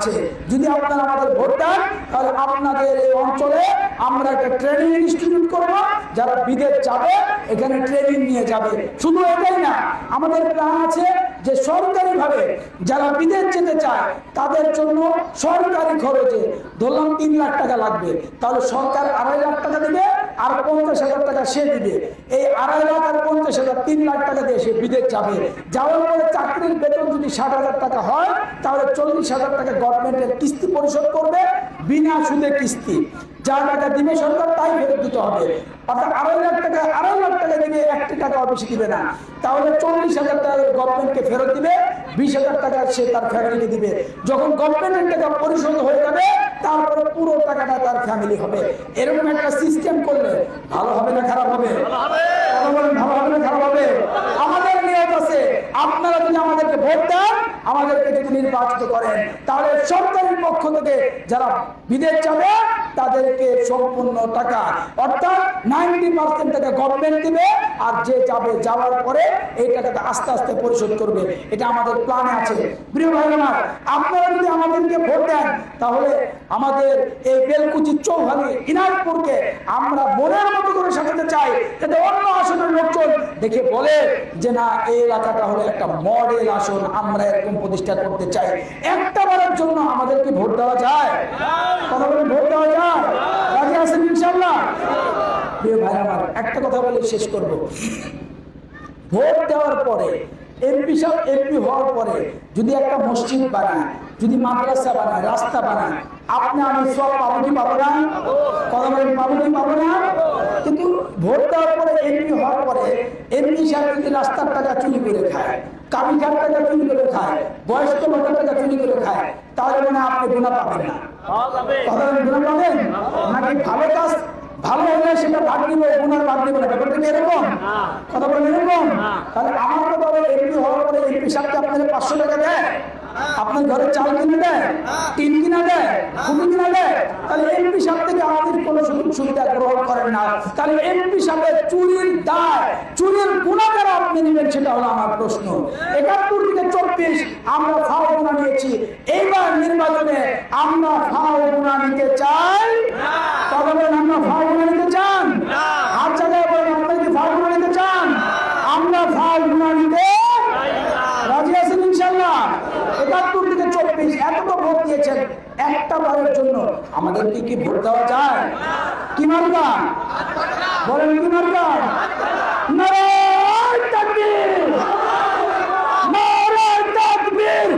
আছে। যদি আপনারা আমাদের ভোট দেন তাহলে আপনাদের এই অঞ্চলে আমরা একটা ট্রেনিং ইনস্টিটিউট করব, যারা বিদেশ যাবে এখানে ট্রেনিং নিয়ে যাবে। শুধু এটাই না, আমাদের প্ল্যান আছে যে সরকারিভাবে যারা বিদেশ যেতে চায় তাদের জন্য সরকারি খরচে ধরলাম 3 লাখ টাকা লাগবে, তাহলে সরকার 2.5 লাখ টাকা দিবে আর 50,000 টাকা সে দিবে। এই 2.5 লাখ আর 50,000 3 লাখ টাকা দিয়ে সে বিদেশ যাবে। যাওয়ার পরে চাকরির বেতন যদি 60,000 টাকা হয় তাহলে 40,000 টাকা গভর্নমেন্টের কিস্তি পরিশোধ করবে, বিনা সুদে কিস্তি। যা টাকা দিবে সরকার তাই ফেরত দিতে হবে। অর্থাৎ 2.5 লাখ টাকা 2.5 লাখ টাকা দিবে, 1 টাকা বেশি দিবে না। তাহলে 40,000 টাকা গভর্নমেন্টকে ফেরত দিবে, 20,000 টাকা সে তার ফ্যামিলিকে দিবে। যখন গভর্নমেন্টের টাকা পরিশোধ হয়ে যাবে তারপরে পুরো টাকাটা তার ফ্যামিলি হবে। এরকম একটা সিস্টেম করলে ভালো হবে না খারাপ হবে? ভালো হবে না খারাপ হবে? আমাদের নিয়ত আছে, আপনারা যদি আমাদেরকে ভোট দেন, আমাদেরকে যদি নির্বাচিত করেন, তাহলে সরকারের পক্ষ থেকে যারা বিদেশ যাবে তাদেরকে সম্পূর্ণ টাকা অর্থাৎ 90% টাকা গভর্নমেন্ট দিবে, আর যে যাবে যাওয়ার পরে এই টাকাটা আস্তে আস্তে পরিশোধ করবে। এটা আমাদের প্ল্যানে আছে। প্রিয় ভাই আমার, আপনারা যদি আমাদেরকে ভোট দেন তাহলে আমাদের এই বেলকুচি চৌহালি ইনাজপুরকে আমরা মনের মতো করে সাজাতে চাই, যাতে অন্য আসনের লোকজন দেখে বলে যে না, এই এলাকাটা হলো একটা মডেল আসন, আমরা এরকম প্রতিষ্ঠা করতে চাই। একটা বারের জন্য আমাদেরকে ভোট দেওয়া যায়? কথা বলে ভোট দেওয়া যায়? রাজি আছেন ইনশাআল্লাহ? প্রিয় ভাই আমার, একটা কথা বলে শেষ করব। ভোট দেওয়ার পরে এমপি হওয়ার পরে যদি একটা মসজিদ বানায়, যদি মাদ্রাসা বানায়, রাস্তা বানায়, আপনি আমি সব পাবো কি পাবো না? কথা বলেন, পাবো কি পাবো না? কিন্তু ভোট দেওয়ার পরে এমপি হওয়ার পরে এমপি সাহেব যদি রাস্তার টাকা চুরি করে খায়, কামিঘাট টাকা চুরি করে খায়, বয়স্ক লোকের টাকা চুরি করে খায়, তাহলে মানে আপনি গুণা পাবেন না। কথা বলেন, গুণা পাবেন নাকি? ভালো কাজ ভালো হলে সেটা ভাগ দিব, গুণার ভাগ দিব না, ব্যাপারটা কি এরকম? কথা বলেন এরকম? তাহলে আমার তো বলে এমপি হওয়ার পরে এমপি সাহেবকে আপনাদের 500 টাকা দেয়, আপনার ঘরে চাল কিনে দেয়, টিন কিনা দেয়, কুপি কিনা দেয়, তাহলে এমপি সাহেব থেকে আমাদের কোনো সুযোগ সুবিধা গ্রহণ করেন না। তাহলে এমপি সাহেবের চুরির দায়, চুরির গুণাগার আপনি নেবেন, সেটা হলো আমার প্রশ্ন। 71 থেকে 24 আমরা ফাও গুণা নিয়েছি, এইবার নির্বাচনে আমরা ফাও গুণা নিতে চাই। তবে আমরা ফাও গুণা নিতে চান? আর জায়গায় বলেন, আপনারা কি ফাও গুণা নিতে চান? আমরা ফাও গুণা নিতে রাজি আছেন ইনশাআল্লাহ? 71 থেকে 24 এত তো ভোট দিয়েছেন, একটা বারের জন্য আমাদেরকে কি ভোট দেওয়া যায়? কি মার্কা বলেন? কি মার্কা? নারায়ে তাকবীর, নারায়ে তাকবীর।